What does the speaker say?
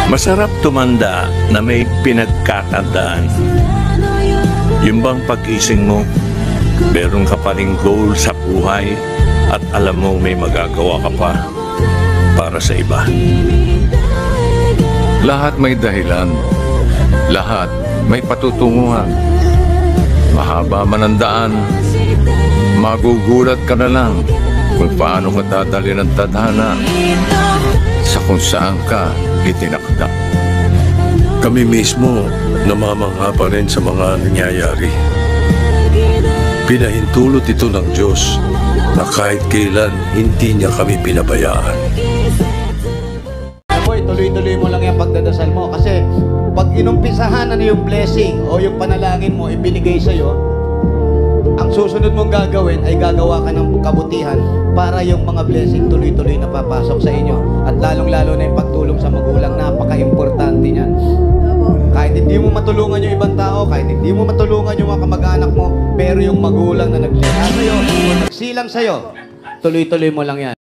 Masarap tumanda na may pinagkakandaan. Yung bang pag-ising mo, meron ka pa ring goal sa buhay at alam mo may magagawa ka pa para sa iba. Lahat may dahilan. Lahat may patutunguhan. Mahaba man ang daan, magugulat ka na lang kung paano ka dadali ng tadhana sa kung saan ka itinakda. Kami mismo namamangha pa rin sa mga nangyayari. Pinahintulot ito ng Diyos na kahit kailan hindi niya kami pinabayaan. Boy, tuloy-tuloy mo lang yung pagdadasal mo kasi pag inumpisahan na yung blessing o yung panalangin mo ibinigay sa'yo, ang susunod mong gagawin ay gagawa ka ng kabutihan para yung mga blessing tuloy-tuloy na papasok sa inyo. At lalong-lalo na yung pagtulong sa magulang, napaka-importante niyan. Kahit hindi mo matulungan yung ibang tao, kahit hindi mo matulungan yung mga kamag-anak mo, pero yung magulang na nagsilang sa'yo, tuloy-tuloy mo lang yan.